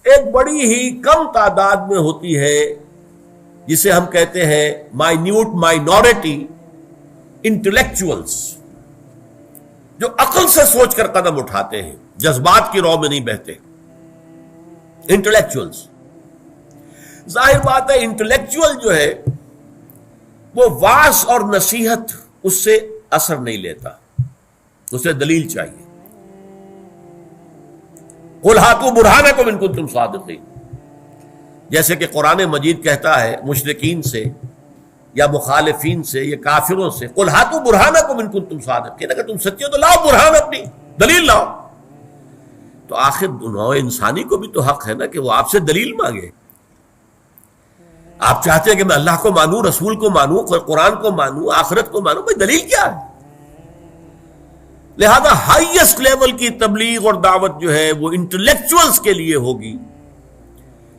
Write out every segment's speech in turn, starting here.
ایک بڑی ہی کم تعداد میں ہوتی ہے جسے ہم کہتے ہیں مائنیوٹ مائنورٹی انٹلیکچوئلز، جو عقل سے سوچ کر قدم اٹھاتے ہیں، جذبات کی رو میں نہیں بہتے. انٹلیکچوئلز، ظاہر بات ہے انٹلیکچوئل جو ہے وہ واعظ اور نصیحت اس سے اثر نہیں لیتا، اسے دلیل چاہیے. قُلْ هَاتُوا بُرْهَانَكُمْ إِن كُنتُمْ صَادِقِينَ، جیسے کہ قرآن مجید کہتا ہے مشرکین سے یا مخالفین سے یا کافروں سے، قُلْ هَاتُوا بُرْهَانَكُمْ إِن كُنتُمْ صَادِقِينَ، اگر تم سچے ہو تو لاؤ برہان، اپنی دلیل لاؤ. تو آخر نوع انسانی کو بھی تو حق ہے نا کہ وہ آپ سے دلیل مانگے. آپ چاہتے ہیں کہ میں اللہ کو مانوں، رسول کو مانوں، قرآن کو مانوں، آخرت کو مانوں، بھائی دلیل کیا ہے؟ لہذا ہائیسٹ لیول کی تبلیغ اور دعوت جو ہے وہ انٹلیکچوئلز کے لیے ہوگی،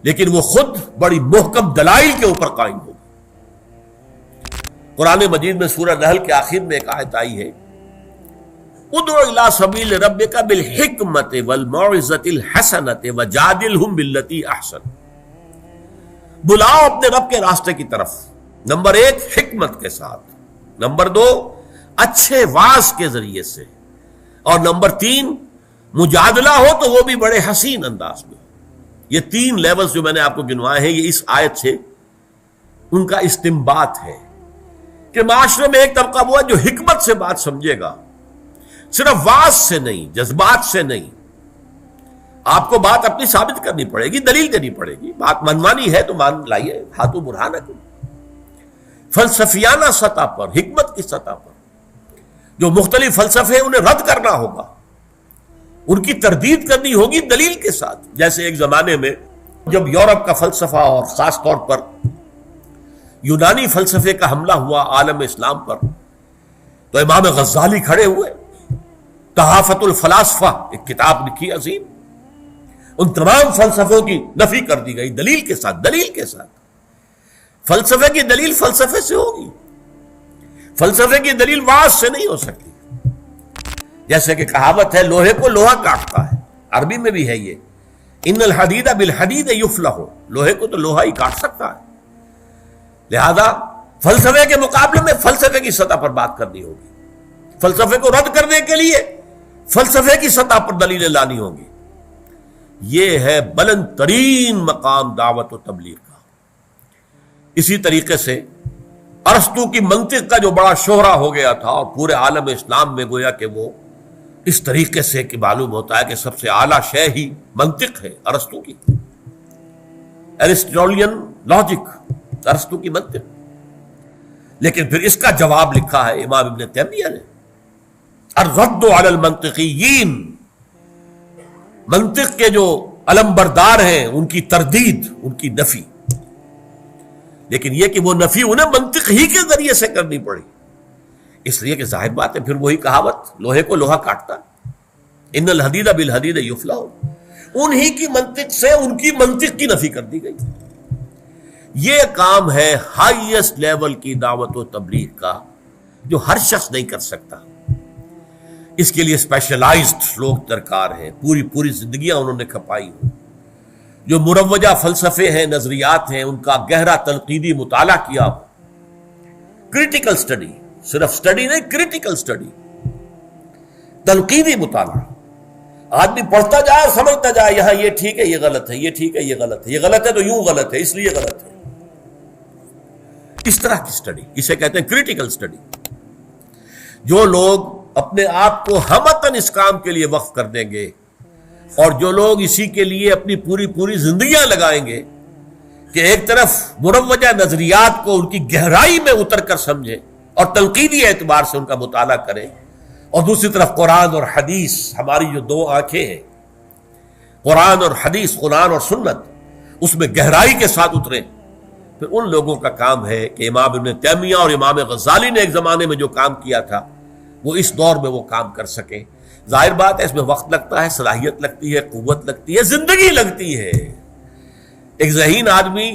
لیکن وہ خود بڑی محکم دلائل کے اوپر قائم ہوگی. قرآن مجید میں سورہ نحل کے آخر میں ایک آیت آئی ہے، ادعو الی سبیل ربک بالحکمت والموعظۃ الحسنۃ وجادلہم باللتی احسن، بلاؤ اپنے رب کے راستے کی طرف، نمبر 1 حکمت کے ساتھ، نمبر 2 اچھے واعظ کے ذریعے سے، اور نمبر 3 مجادلہ ہو تو وہ بھی بڑے حسین انداز میں. یہ 3 لیولز جو میں نے آپ کو گنوائے ہیں، یہ اس آیت سے ان کا استنباط ہے کہ معاشرے میں ایک طبقہ وہ ہے جو حکمت سے بات سمجھے گا، صرف واعظ سے نہیں، جذبات سے نہیں. آپ کو بات اپنی ثابت کرنی پڑے گی، دلیل دینی پڑے گی. بات منوانی ہے تو مان لائیے، ہاتھوں برہانکم. فلسفیانہ سطح پر، حکمت کی سطح پر جو مختلف فلسفے انہیں رد کرنا ہوگا، ان کی تردید کرنی ہوگی دلیل کے ساتھ. جیسے ایک زمانے میں جب یورپ کا فلسفہ اور خاص طور پر یونانی فلسفے کا حملہ ہوا عالم اسلام پر، تو امام غزالی کھڑے ہوئے، تحافت الفلاسفہ ایک کتاب لکھی عظیم، ان تمام فلسفوں کی نفی کر دی گئی دلیل کے ساتھ. دلیل کے ساتھ فلسفے کی دلیل فلسفے سے ہوگی، فلسفے کی دلیل واعظ سے نہیں ہو سکتی. جیسے کہ کہاوت ہے، لوہے کو لوہا کاٹتا ہے، عربی میں بھی ہے یہ، ان الحدید بالحدید یفلح، لوہے کو تو لوہا ہی کاٹ سکتا ہے. لہذا فلسفے کے مقابلے میں فلسفے کی سطح پر بات کرنی ہوگی، فلسفے کو رد کرنے کے لیے فلسفے کی سطح پر دلیلیں لانی ہوگی. یہ ہے بلند ترین مقام دعوت و تبلیغ کا. اسی طریقے سے ارسطو کی منطق کا جو بڑا شہرہ ہو گیا تھا اور پورے عالم اسلام میں گویا کہ وہ اس طریقے سے کہ معلوم ہوتا ہے کہ سب سے اعلیٰ شے ہی منطق ہے ارسطو کی، ایرسٹوٹلین لاجک، ارسطو کی منطق. لیکن پھر اس کا جواب لکھا ہے امام ابن تیمیہ نے، الرد علی المنطقیین، منطق کے جو علمبردار ہیں ان کی تردید، ان کی نفی. لیکن یہ کہ وہ نفی انہیں منطق ہی کے ذریعے سے کرنی پڑی، اس لیے کہ ظاہر بات ہے پھر وہی کہاوت، لوہے کو لوہا کاٹتا، ان الحدید بالحدید یفلح، انہی کی منطق سے ان کی منطق کی نفی کر دی گئی. یہ کام ہے ہائیسٹ لیول کی دعوت و تبلیغ کا جو ہر شخص نہیں کر سکتا. اس کے لیے اسپیشلائزڈ لوگ درکار ہیں، پوری زندگیاں انہوں نے کھپائی ہوں. جو مروجہ فلسفے ہیں، نظریات ہیں، ان کا گہرا تنقیدی مطالعہ کیا ہو، کریٹیکل سٹڈی، صرف سٹڈی نہیں، کریٹیکل سٹڈی، تنقیدی مطالعہ. آدمی پڑھتا جائے اور سمجھتا جائے، یہاں یہ ٹھیک ہے، یہ غلط ہے، یہ ٹھیک ہے، یہ غلط ہے، یہ غلط ہے تو یوں غلط ہے، اس لیے غلط ہے. اس طرح کی سٹڈی، اسے کہتے ہیں کریٹیکل سٹڈی. جو لوگ اپنے آپ کو ہمتاً اس کام کے لیے وقف کر دیں گے، اور جو لوگ اسی کے لیے اپنی پوری زندگیاں لگائیں گے کہ ایک طرف مروجہ نظریات کو ان کی گہرائی میں اتر کر سمجھیں اور تنقیدی اعتبار سے ان کا مطالعہ کریں، اور دوسری طرف قرآن اور حدیث، ہماری جو 2 آنکھیں ہیں، قرآن اور حدیث، قرآن اور سنت، اس میں گہرائی کے ساتھ اتریں. پھر ان لوگوں کا کام ہے کہ امام ابن تیمیہ اور امام غزالی نے ایک زمانے میں جو کام کیا تھا وہ اس دور میں وہ کام کر سکیں. ظاہر بات ہے اس میں وقت لگتا ہے، صلاحیت لگتی ہے، قوت لگتی ہے، زندگی لگتی ہے. ایک ذہین آدمی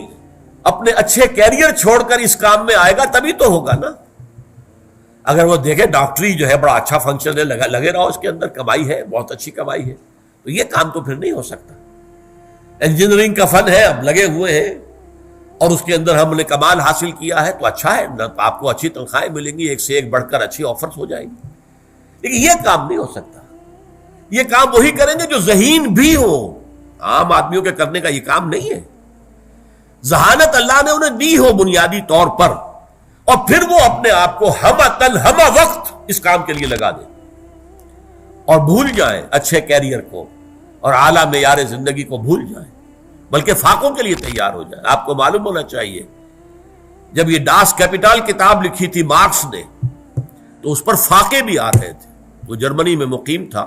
اپنے اچھے کیریئر چھوڑ کر اس کام میں آئے گا تبھی تو ہوگا نا. اگر وہ دیکھے ڈاکٹری جو ہے بڑا اچھا فنکشن ہے، لگے رہو اس کے اندر، کمائی ہے، بہت اچھی کمائی ہے، تو یہ کام تو پھر نہیں ہو سکتا. انجینئرنگ کا فن ہے، اب لگے ہوئے ہیں اور اس کے اندر ہم نے کمال حاصل کیا ہے تو اچھا ہے نا، تو آپ کو اچھی تنخواہیں ملیں گی، ایک سے ایک بڑھ کر اچھی آفرز ہو جائیں گی. لیکن یہ کام نہیں ہو سکتا. یہ کام وہی کریں گے جو ذہین بھی ہو. عام آدمیوں کے کرنے کا یہ کام نہیں ہے. ذہانت اللہ نے انہیں دی ہو بنیادی طور پر، اور پھر وہ اپنے آپ کو ہمہ وقت اس کام کے لیے لگا دیں اور بھول جائیں اچھے کیریئر کو اور اعلیٰ معیار زندگی کو بھول جائیں، بلکہ فاقوں کے لیے تیار ہو جائیں. آپ کو معلوم ہونا چاہیے جب یہ ڈاس کیپیٹال کتاب لکھی تھی مارکس نے تو اس پر فاقے بھی آ رہے تھے. وہ جرمنی میں مقیم تھا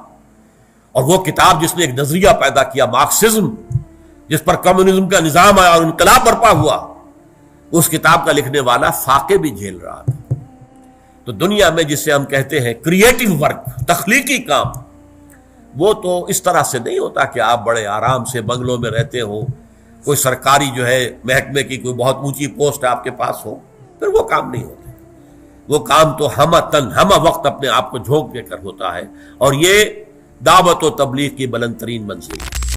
اور وہ کتاب جس نے ایک نظریہ پیدا کیا مارکسزم، جس پر کمیونزم کا نظام آیا اور انقلاب برپا ہوا، اس کتاب کا لکھنے والا فاقے بھی جھیل رہا تھا. تو دنیا میں جسے ہم کہتے ہیں کریٹو ورک، تخلیقی کام، وہ تو اس طرح سے نہیں ہوتا کہ آپ بڑے آرام سے بنگلوں میں رہتے ہو، کوئی سرکاری جو ہے محکمے کی کوئی بہت اونچی پوسٹ آپ کے پاس ہو، پھر وہ کام نہیں ہوتے. وہ کام تو ہمہ وقت اپنے آپ کو جھونک دے کر ہوتا ہے، اور یہ دعوت و تبلیغ کی بلند ترین منزل ہے.